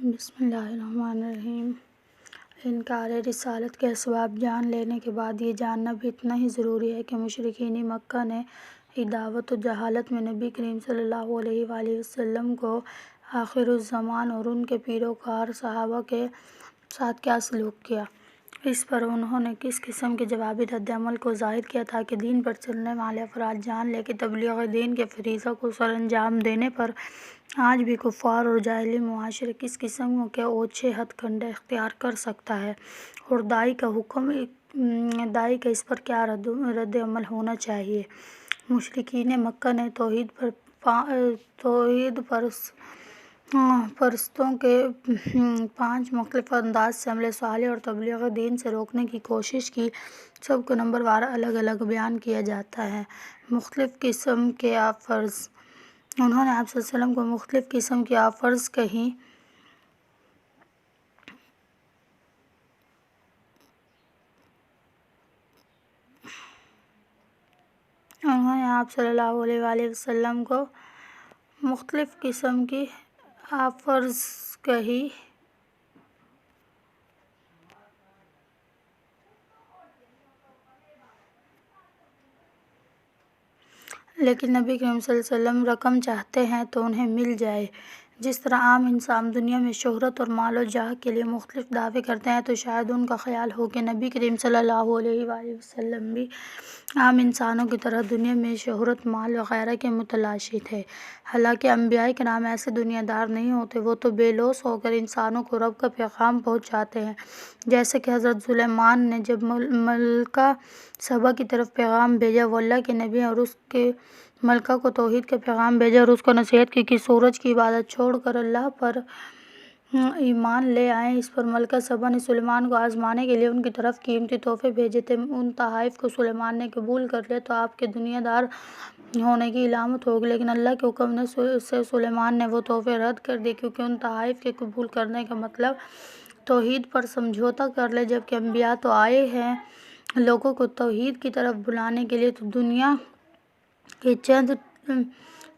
بسم اللہ الرحمن الرحیم۔ انکار رسالت کے اسباب جان لینے کے بعد یہ جاننا بھی اتنا ہی ضروری ہے کہ مشرکین مکہ نے عداوت و جہالت میں نبی کریم صلی اللہ علیہ وآلہ وسلم کو آخر الزمان اور ان کے پیروکار صحابہ کے ساتھ کیا سلوک کیا، اس پر انہوں نے کس قسم کے جوابی رد عمل کو ظاہر کیا تاکہ دین پر چلنے والے افراد جان لیں کہ تبلیغ دین کے فریضہ کو سر انجام دینے پر آج بھی کفار اور جاہلی معاشرے کس قسم کے اوچھے ہتھ کنڈے اختیار کر سکتا ہے، اور داعی کا اس پر کیا رد عمل ہونا چاہیے۔ مشرکین مکہ نے توحید پرستوں کے 5 مختلف انداز سے عمل صالح اور تبلیغ دین سے روکنے کی کوشش کی۔ سب کو نمبر وار الگ الگ بیان کیا جاتا ہے۔ مختلف قسم کے آفرز۔ انہوں نے آپ صلی اللہ علیہ وسلم کو مختلف قسم کی آفرز کہیں۔ انہوں نے آپ صلی اللہ علیہ وآلہ وسلم کو مختلف قسم کی آفرز کہیں۔ لیکن نبی کریم صلی اللہ علیہ وسلم رقم چاہتے ہیں تو انہیں مل جائے۔ جس طرح عام انسان دنیا میں شہرت اور مال و جاہ کے لیے مختلف دعوے کرتے ہیں، تو شاید ان کا خیال ہو کہ نبی کریم صلی اللہ علیہ وآلہ وسلم بھی عام انسانوں کی طرح دنیا میں شہرت، مال وغیرہ کے متلاشی تھے۔ حالانکہ انبیاء کرام ایسے دنیا دار نہیں ہوتے، وہ تو بے لوث ہو کر انسانوں کو رب کا پیغام پہنچاتے ہیں۔ جیسے کہ حضرت سلیمان نے جب ملکہ سبا کی طرف پیغام بھیجا، وہ اللہ کے نبی ہیں، اور اس کی ملکہ کو توحید کا پیغام بھیجا اور اس کو نصیحت کی کہ سورج کی عبادت چھوڑ کر اللہ پر ایمان لے آئیں۔ اس پر ملکہ سبا نے سلیمان کو آزمانے کے لیے ان کی طرف قیمتی تحفے بھیجے تھے۔ ان تحائف کو سلیمان نے قبول کر لیا تو آپ کے دنیا دار ہونے کی علامت ہوگی، لیکن اللہ کے حکم سے سلیمان نے وہ تحفے رد کر دیے، کیونکہ ان تحائف کے قبول کرنے کا مطلب توحید پر سمجھوتا کر لے، جبکہ انبیاء تو آئے ہیں لوگوں کو توحید کی طرف بلانے کے لیے، تو دنیا کے چند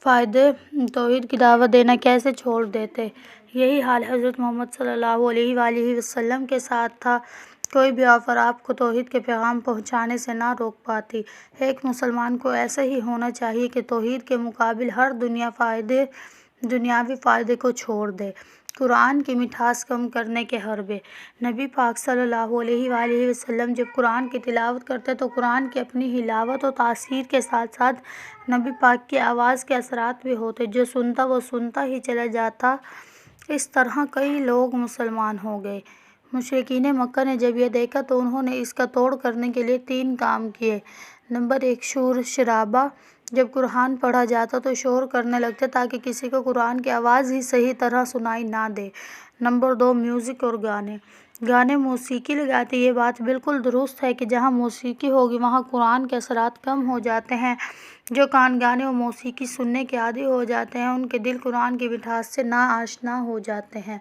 فائدے توحید کی دعوت دینا کیسے چھوڑ دیتے۔ یہی حال حضرت محمد صلی اللہ علیہ وآلہ وسلم کے ساتھ تھا۔ کوئی بھی آفر آپ کو توحید کے پیغام پہنچانے سے نہ روک پاتی۔ ایک مسلمان کو ایسا ہی ہونا چاہیے کہ توحید کے مقابل ہر دنیاوی فائدے کو چھوڑ دے۔ قرآن کی مٹھاس کم کرنے کے حربے۔ نبی پاک صلی اللہ علیہ وآلہ وسلم جب قرآن کی تلاوت کرتے تو قرآن کی اپنی حلاوت و تاثیر کے ساتھ ساتھ نبی پاک کی آواز کے اثرات بھی ہوتے، جو سنتا وہ سنتا ہی چلا جاتا۔ اس طرح کئی لوگ مسلمان ہو گئے۔ مشرکین مکہ نے جب یہ دیکھا تو انہوں نے اس کا توڑ کرنے کے لیے 3 کام کیے۔ نمبر 1، شور شرابہ۔ جب قرآن پڑھا جاتا تو شور کرنے لگتے تاکہ کسی کو قرآن کی آواز ہی صحیح طرح سنائی نہ دے۔ نمبر 2، میوزک اور گانے موسیقی لگاتے۔ یہ بات بالکل درست ہے کہ جہاں موسیقی ہوگی وہاں قرآن کے اثرات کم ہو جاتے ہیں۔ جو کان گانے و موسیقی سننے کے عادی ہو جاتے ہیں، ان کے دل قرآن کی مٹھاس سے ناآشنا ہو جاتے ہیں۔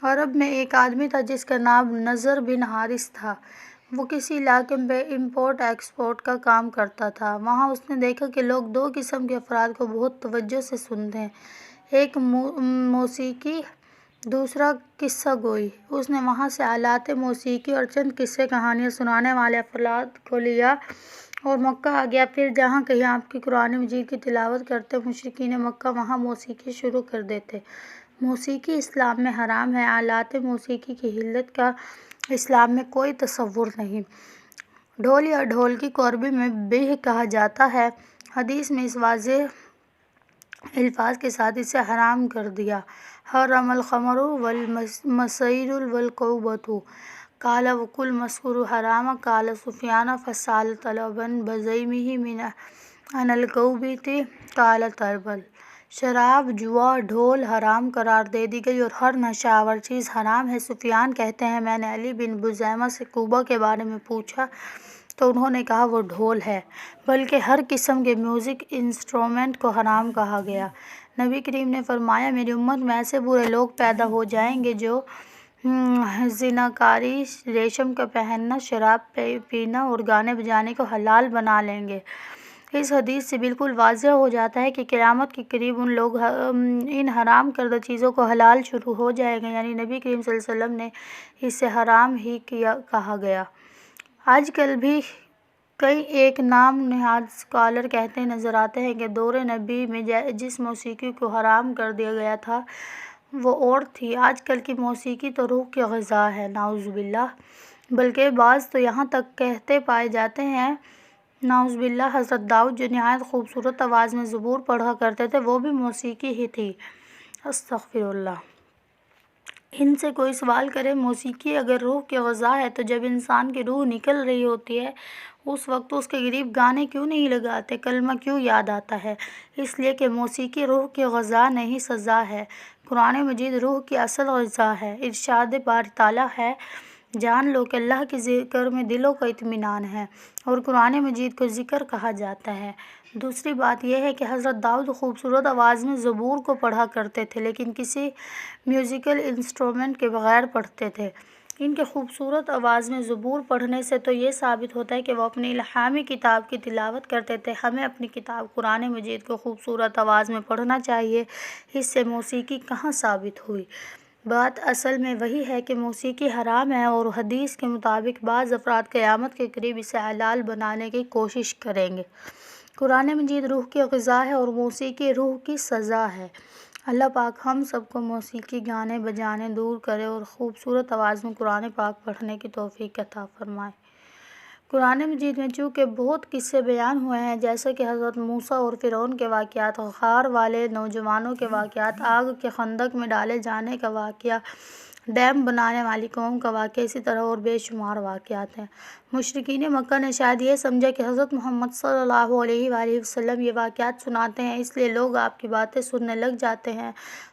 عرب میں ایک آدمی تھا جس کا نام نضر بن حارث تھا۔ وہ کسی علاقے میں امپورٹ ایکسپورٹ کا کام کرتا تھا۔ وہاں اس نے دیکھا کہ لوگ 2 قسم کے افراد کو بہت توجہ سے سنتے ہیں، ایک موسیقی، دوسرا قصہ گوئی۔ اس نے وہاں سے آلات موسیقی اور چند قصے کہانیاں سنانے والے افراد کو لیا اور مکہ آ گیا۔ پھر جہاں کہیں آپ کی قرآن مجید کی تلاوت کرتے مشرکین مکہ وہاں موسیقی شروع کر دیتے۔ موسیقی اسلام میں حرام ہے۔ آلات موسیقی کی حلت کا اسلام میں کوئی تصور نہیں۔ ڈھول یا ڈھولکی کو عربی میں بیہ کہا جاتا ہے۔ حدیث میں اس واضح الفاظ کے ساتھ اسے حرام کر دیا۔ حرم الخمر والمیسر والقوۃ قال وکل مسکر حرام قال سفیان فسال طلبا بزعمہ من ان القوۃ قال تربل۔ شراب، جوا، ڈھول حرام قرار دے دی گئی اور ہر نشہ آور چیز حرام ہے۔ سفیان کہتے ہیں میں نے علی بن بزیمہ سے قوبہ کے بارے میں پوچھا تو انہوں نے کہا وہ ڈھول ہے، بلکہ ہر قسم کے میوزک انسٹرومنٹ کو حرام کہا گیا۔ نبی کریم نے فرمایا میری امت میں ایسے برے لوگ پیدا ہو جائیں گے جو زناکاری، ریشم کا پہننا، شراب پینا اور گانے بجانے کو حلال بنا لیں گے۔ اس حدیث سے بالکل واضح ہو جاتا ہے کہ قیامت کے قریب ان حرام کردہ چیزوں کو حلال شروع ہو جائے گا، یعنی نبی کریم صلی اللہ علیہ وسلم نے اسے حرام ہی کہا گیا۔ آج کل بھی کئی ایک نام نہاد اسکالر کہتے نظر آتے ہیں کہ دور نبی میں جس موسیقی کو حرام کر دیا گیا تھا وہ اور تھی۔ آج کل کی موسیقی تو روح کی غذا ہے، نعوذ باللہ، بلکہ بعض تو یہاں تک کہتے پائے جاتے ہیں، نعوذ باللہ، حضرت داؤد جو نہایت خوبصورت آواز میں زبور پڑھا کرتے تھے وہ بھی موسیقی ہی تھی، استغفر اللہ۔ ان سے کوئی سوال کرے موسیقی اگر روح کی غذا ہے تو جب انسان کی روح نکل رہی ہوتی ہے اس وقت اس کے قریب گانے کیوں نہیں لگاتے، کلمہ کیوں یاد آتا ہے؟ اس لیے کہ موسیقی روح کی غذا نہیں، سزا ہے۔ قرآن مجید روح کی اصل غذا ہے۔ ارشاد باری تعالیٰ ہے، جان لو کہ اللہ کے ذکر میں دلوں کا اطمینان ہے، اور قرآن مجید کو ذکر کہا جاتا ہے۔ دوسری بات یہ ہے کہ حضرت داؤد خوبصورت آواز میں زبور کو پڑھا کرتے تھے، لیکن کسی میوزیکل انسٹرومنٹ کے بغیر پڑھتے تھے۔ ان کے خوبصورت آواز میں زبور پڑھنے سے تو یہ ثابت ہوتا ہے کہ وہ اپنی الہامی کتاب کی تلاوت کرتے تھے۔ ہمیں اپنی کتاب قرآن مجید کو خوبصورت آواز میں پڑھنا چاہیے، اس سے موسیقی کہاں ثابت ہوئی؟ بات اصل میں وہی ہے کہ موسیقی حرام ہے، اور حدیث کے مطابق بعض افراد قیامت کے قریب اسے حلال بنانے کی کوشش کریں گے۔ قرآن مجید روح کی غذا ہے اور موسیقی روح کی سزا ہے۔ اللہ پاک ہم سب کو موسیقی گانے بجانے دور کرے اور خوبصورت آواز میں قرآن پاک پڑھنے کی توفیق عطا فرمائے۔ قرآن مجید میں چونکہ بہت قصے بیان ہوئے ہیں، جیسے کہ حضرت موسیٰ اور فرعون کے واقعات، غار والے نوجوانوں کے واقعات، آگ کے خندق میں ڈالے جانے کا واقعہ، ڈیم بنانے والی قوم کا واقعہ، اسی طرح اور بے شمار واقعات ہیں۔ مشرکین مکہ نے شاید یہ سمجھا کہ حضرت محمد صلی اللہ علیہ وآلہ وسلم یہ واقعات سناتے ہیں، اس لیے لوگ آپ کی باتیں سننے لگ جاتے ہیں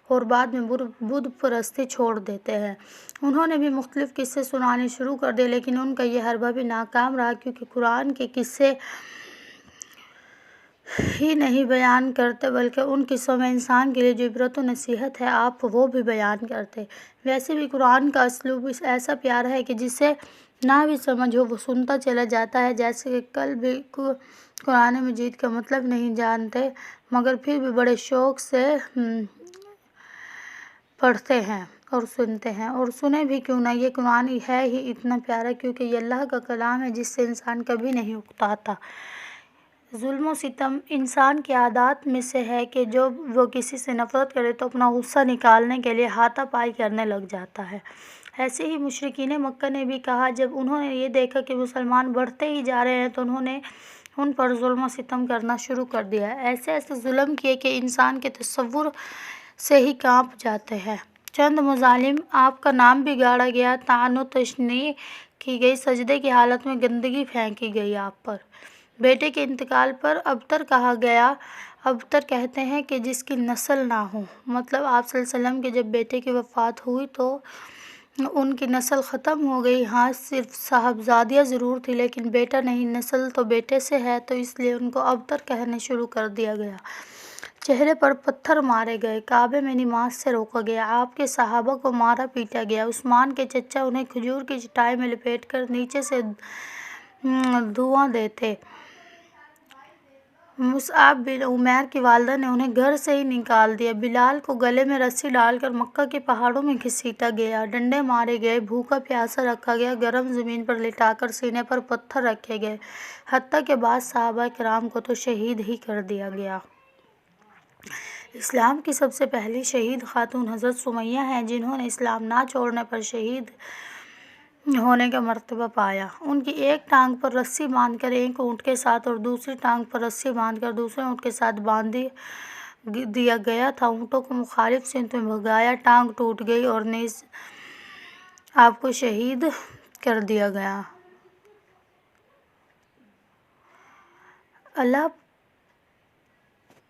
اور بعد میں بت پرستی چھوڑ دیتے ہیں۔ انہوں نے بھی مختلف قصے سنانے شروع کر دیے، لیکن ان کا یہ حربہ بھی ناکام رہا، کیونکہ قرآن کے قصے ہی نہیں بیان کرتے بلکہ ان قصوں میں انسان کے لیے جو عبرت و نصیحت ہے آپ وہ بھی بیان کرتے۔ ویسے بھی قرآن کا اسلوب ایسا پیارا ہے کہ جسے نہ بھی سمجھ ہو وہ سنتا چلا جاتا ہے، جیسے کہ کل بھی قرآن مجید کا مطلب نہیں جانتے مگر پھر بھی بڑے شوق سے پڑھتے ہیں اور سنتے ہیں، اور سنے بھی کیوں نہ، یہ قرآن ہے ہی اتنا پیارا کیونکہ یہ اللہ کا کلام ہے جس سے انسان کبھی نہیں اکتاتا۔ ظلم و ستم انسان کی عادات میں سے ہے کہ جب وہ کسی سے نفرت کرے تو اپنا غصہ نکالنے کے لیے ہاتھا پائی کرنے لگ جاتا ہے۔ ایسے ہی مشرکین مکہ نے بھی کہا، جب انہوں نے یہ دیکھا کہ مسلمان بڑھتے ہی جا رہے ہیں تو انہوں نے ان پر ظلم و ستم کرنا شروع کر دیا، ایسے ظلم کیے کہ انسان کے تصور سے ہی کانپ جاتے ہیں۔ چند مظالم، آپ کا نام بگاڑا گیا، طعن و تشنیع کی گئی، سجدے کی حالت میں گندگی پھینکی گئی آپ پر۔ بیٹے کے انتقال پر ابتر کہا گیا۔ ابتر کہتے ہیں کہ جس کی نسل نہ ہو، مطلب آپ صلی اللہ علیہ وسلم کے جب بیٹے کی وفات ہوئی تو ان کی نسل ختم ہو گئی۔ ہاں، صرف صاحبزادیاں ضرور تھی لیکن بیٹا نہیں، نسل تو بیٹے سے ہے، تو اس لیے ان کو ابتر کہنے شروع کر دیا گیا۔ چہرے پر پتھر مارے گئے، کعبے میں نماز سے روکا گیا، آپ کے صحابہ کو مارا پیٹا گیا۔ عثمان کے چچا انہیں کھجور کی چٹائی میں لپیٹ کر نیچے سے دھواں دیتے۔ مصعب بن عمیر کی والدہ نے انہیں گھر سے ہی نکال دیا۔ بلال کو گلے میں رسی ڈال کر مکہ کے پہاڑوں میں گھسیٹا گیا، ڈنڈے مارے گئے، بھوکا پیاسا رکھا گیا، گرم زمین پر لٹا کر سینے پر پتھر رکھے گئے، حتیٰ کہ بعض صحابہ کرام کو تو شہید ہی کر دیا گیا۔ اسلام کی سب سے پہلی شہید خاتون حضرت سمیہ ہیں، جنہوں نے اسلام نہ چھوڑنے پر شہید ہونے کا مرتبہ پایا۔ ان کی ایک ٹانگ پر رسی باندھ کر ایک اونٹ کے ساتھ اور دوسری ٹانگ پر رسی باندھ کر دوسرے اونٹ کے ساتھ باندھ دیا گیا تھا۔ اونٹوں کو مخالف سمت میں بھگایا، ٹانگ ٹوٹ گئی اور نیز آپ کو شہید کر دیا گیا۔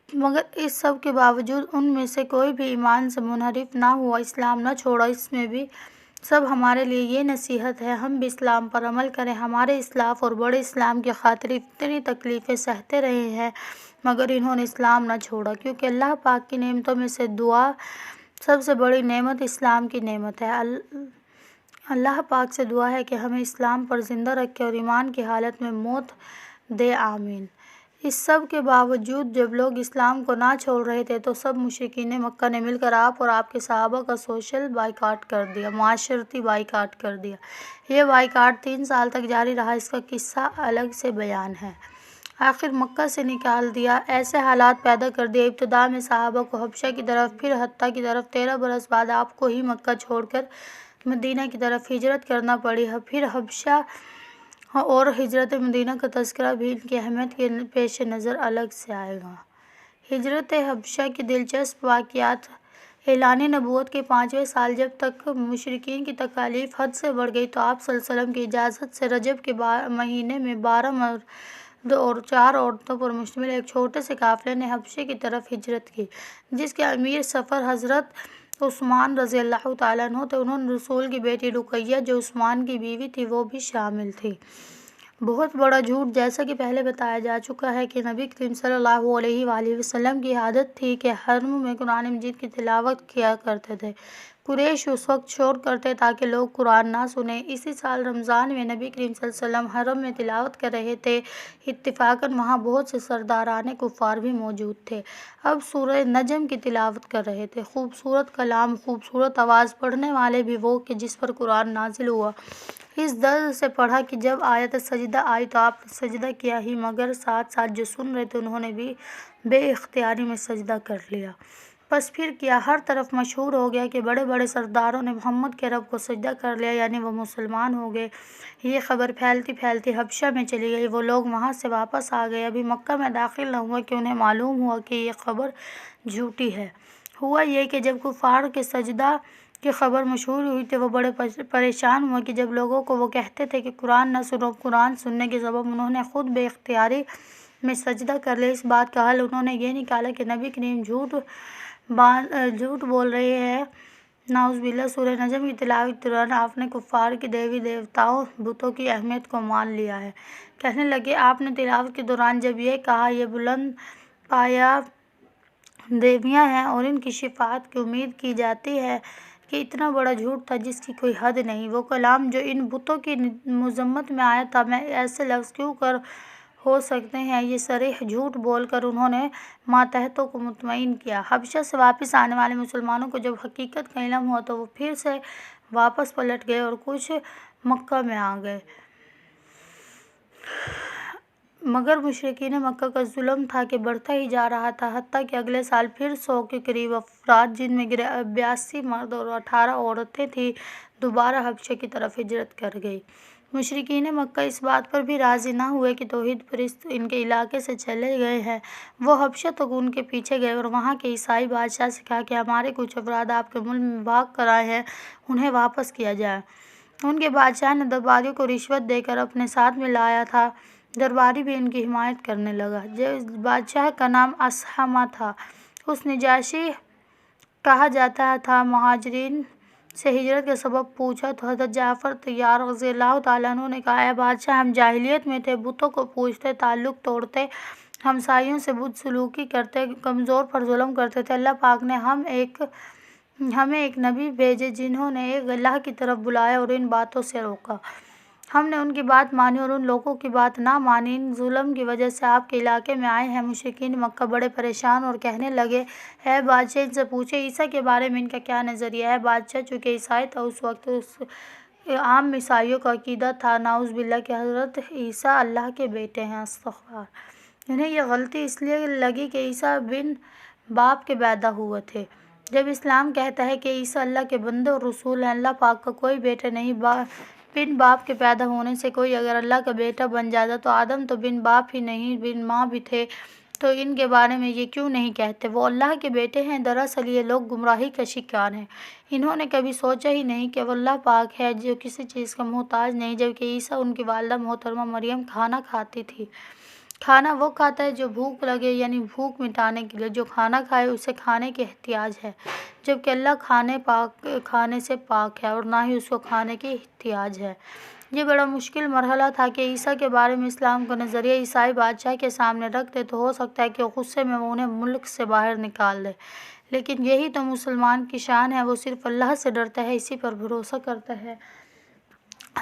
مگر اس سب کے باوجود ان میں سے کوئی بھی ایمان سے منحرف نہ ہوا، اسلام نہ چھوڑا۔ اس میں بھی سب ہمارے لیے یہ نصیحت ہے، ہم بھی اسلام پر عمل کریں۔ ہمارے اسلاف اور بڑے اسلام کی خاطر اتنی تکلیفیں سہتے رہے ہیں مگر انہوں نے اسلام نہ چھوڑا، کیونکہ اللہ پاک کی نعمتوں میں سے سب سے بڑی نعمت اسلام کی نعمت ہے۔ اللہ پاک سے دعا ہے کہ ہمیں اسلام پر زندہ رکھے اور ایمان کی حالت میں موت دے، آمین۔ اس سب کے باوجود جب لوگ اسلام کو نہ چھوڑ رہے تھے تو سب مشرکین مکہ نے مل کر آپ اور آپ کے صحابہ کا سوشل بائیکاٹ کر دیا، معاشرتی بائیکاٹ کر دیا۔ یہ بائیکاٹ 3 سال تک جاری رہا، اس کا قصہ الگ سے بیان ہے۔ آخر مکہ سے نکال دیا، ایسے حالات پیدا کر دیے ابتدا میں صحابہ کو حبشہ کی طرف، پھر حطہ کی طرف۔ 13 برس بعد آپ کو ہی مکہ چھوڑ کر مدینہ کی طرف ہجرت کرنا پڑی۔ پھر حبشہ اور ہجرت مدینہ کا تذکرہ بھی ان کی اہمیت کے پیش نظر الگ سے آئے گا۔ ہجرت حبشہ کے دلچسپ واقعات: اعلان نبوت کے 5ویں سال جب تک مشرکین کی تکالیف حد سے بڑھ گئی تو آپ صلی اللہ علیہ وسلم کی اجازت سے رجب کے مہینے میں 12 مرد اور 4 عورتوں پر مشتمل ایک چھوٹے سے قافلے نے حبشے کی طرف ہجرت کی، جس کے امیر سفر حضرت عثمان رضی اللہ تعالیٰ عنہ تھے۔ انہوں نے رسول کی بیٹی رقیہ جو عثمان کی بیوی تھی وہ بھی شامل تھی۔ بہت بڑا جھوٹ: جیسا کہ پہلے بتایا جا چکا ہے کہ نبی کریم صلی اللہ علیہ وآلہ وسلم کی عادت تھی کہ حرم میں قرآن مجید کی تلاوت کیا کرتے تھے۔ قریش اس وقت شور کرتے تاکہ لوگ قرآن نہ سنیں۔ اسی سال رمضان میں نبی کریم صلی اللہ علیہ وسلم حرم میں تلاوت کر رہے تھے، اتفاقاً وہاں بہت سے سرداران کفار بھی موجود تھے۔ اب سورہ نجم کی تلاوت کر رہے تھے، خوبصورت کلام، خوبصورت آواز، پڑھنے والے بھی وہ کہ جس پر قرآن نازل ہوا۔ اس درد سے پڑھا کہ جب آیت سجدہ آئی تو آپ نے سجدہ کیا ہی مگر ساتھ ساتھ جو سن رہے تھے انہوں نے بھی بے اختیاری میں سجدہ کر لیا۔ پس پھر کیا؟ ہر طرف مشہور ہو گیا کہ بڑے بڑے سرداروں نے محمد کے رب کو سجدہ کر لیا، یعنی وہ مسلمان ہو گئے۔ یہ خبر پھیلتی پھیلتی حبشہ میں چلی گئی، وہ لوگ وہاں سے واپس آ گئے۔ ابھی مکہ میں داخل نہ ہوا کہ انہیں معلوم ہوا کہ یہ خبر جھوٹی ہے۔ ہوا یہ کہ جب کفار کے سجدہ کی خبر مشہور ہوئی تو وہ بڑے پریشان ہوئے کہ جب لوگوں کو وہ کہتے تھے کہ قرآن نہ سنو، قرآن سننے کے سبب انہوں نے خود بے اختیاری میں سجدہ کر لیا۔ اس بات کا حل انہوں نے یہ نکالا کہ نبی کریم جھوٹ بول رہے ہیں، نعوذ باللہ۔ سورہ نجم کی تلاوت کے دوران آپ نے کفار کے دیوی دیوتاؤں، بتوں کی اہمیت کو مان لیا ہے۔ کہنے لگے، آپ نے تلاوت کے دوران جب یہ کہا یہ بلند پایہ دیویاں ہیں اور ان کی شفاعت کی امید کی جاتی ہے، کہ اتنا بڑا جھوٹ تھا جس کی کوئی حد نہیں۔ وہ کلام جو ان بتوں کی مذمت میں آیا تھا، میں ایسے لفظ کیوں کر ہو سکتے ہیں؟ یہ صریح جھوٹ بول کر انہوں نے ماتحتوں کو مطمئن کیا۔ حبشہ سے واپس آنے والے مسلمانوں کو جب حقیقت کا علم ہوا تو وہ پھر سے واپس پلٹ گئے اور کچھ مکہ میں آ گئے۔ مگر مشرکین مکہ کا ظلم تھا کہ بڑھتا ہی جا رہا تھا، حتیٰ کہ اگلے سال پھر 100 کے قریب افراد، جن میں 82 مرد اور 18 عورتیں تھیں، دوبارہ حبشہ کی طرف ہجرت کر گئی۔ مشرکین مکہ اس بات پر بھی راضی نہ ہوئے کہ توحید پرست ان کے علاقے سے چلے گئے ہیں۔ وہ حبشہ تک ان کے پیچھے گئے اور وہاں کے عیسائی بادشاہ سے کہا کہ ہمارے کچھ افراد آپ کے ملک میں بھاگ کر آئے ہیں، انہیں واپس کیا جائے۔ ان کے بادشاہ نے درباریوں کو رشوت دے کر اپنے ساتھ میں لایا تھا۔ درباری بھی ان کی حمایت کرنے لگا۔ بادشاہ کا نام اصحمہ تھا، اسے نجاشی کہا جاتا تھا۔ مہاجرین سے ہجرت کا سبب پوچھا تو حضرت جعفر طیار رضی اللہ تعالیٰ عنہ نے کہا، اے بادشاہ، ہم جاہلیت میں تھے، بتوں کو پوجتے، تعلق توڑتے، ہمسائیوں سے بد سلوکی کرتے، کمزور پر ظلم کرتے تھے۔ اللہ پاک نے ہمیں ایک نبی بھیجے جنہوں نے ایک اللہ کی طرف بلایا اور ان باتوں سے روکا۔ ہم نے ان کی بات مانی اور ان لوگوں کی بات نہ مانی۔ ان ظلم کی وجہ سے آپ کے علاقے میں آئے ہیں۔ مشرکین مکہ بڑے پریشان اور کہنے لگے، اے بادشاہ، ان سے پوچھیں عیسیٰ کے بارے میں ان کا کیا نظریہ ہے۔ بادشاہ چونکہ عیسائی تھا، اس وقت عام عیسائیوں کا عقیدہ تھا، نعوذ باللہ، کہ حضرت عیسیٰ اللہ کے بیٹے ہیں۔ استغفار۔ انہیں یہ غلطی اس لیے لگی کہ عیسیٰ بن باپ کے پیدا ہوئے تھے، جب اسلام کہتا ہے کہ عیسیٰ اللہ کے بندے اور رسول ہیں۔ اللہ پاک کا کوئی بیٹا نہیں، بن باپ کے پیدا ہونے سے کوئی اگر اللہ کا بیٹا بن جاتا تو آدم تو بن باپ ہی نہیں بن ماں بھی تھے، تو ان کے بارے میں یہ کیوں نہیں کہتے وہ اللہ کے بیٹے ہیں؟ دراصل یہ لوگ گمراہی کا شکار ہیں۔ انہوں نے کبھی سوچا ہی نہیں کہ وہ اللہ پاک ہے جو کسی چیز کا محتاج نہیں، جبکہ عیسیٰ ان کی والدہ محترمہ مریم کھانا کھاتی تھی۔ کھانا وہ کھاتا ہے جو بھوک لگے، یعنی بھوک مٹانے کے لیے۔ جو کھانا کھائے اسے کھانے کی احتیاج ہے، جبکہ اللہ کھانے سے پاک ہے اور نہ ہی اس کو کھانے کی احتیاج ہے۔ یہ بڑا مشکل مرحلہ تھا کہ عیسیٰ کے بارے میں اسلام کا نظریہ عیسائی بادشاہ کے سامنے رکھ دے تو ہو سکتا ہے کہ غصے میں وہ انہیں ملک سے باہر نکال دے، لیکن یہی تو مسلمان کی شان ہے، وہ صرف اللہ سے ڈرتا ہے، اسی پر بھروسہ کرتا ہے۔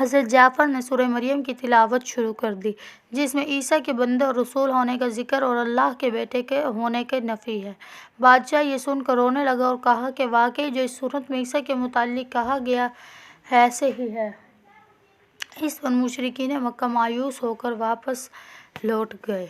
حضرت جعفر نے سورہ مریم کی تلاوت شروع کر دی، جس میں عیسیٰ کے بندے اور رسول ہونے کا ذکر اور اللہ کے بیٹے کے ہونے کی نفی ہے۔ بادشاہ یہ سن کر رونے لگا اور کہا کہ واقعی جو اس صورت میں عیسیٰ کے متعلق کہا گیا ہے ایسے ہی ہے۔ اس پر مشرکین مکہ مایوس ہو کر واپس لوٹ گئے۔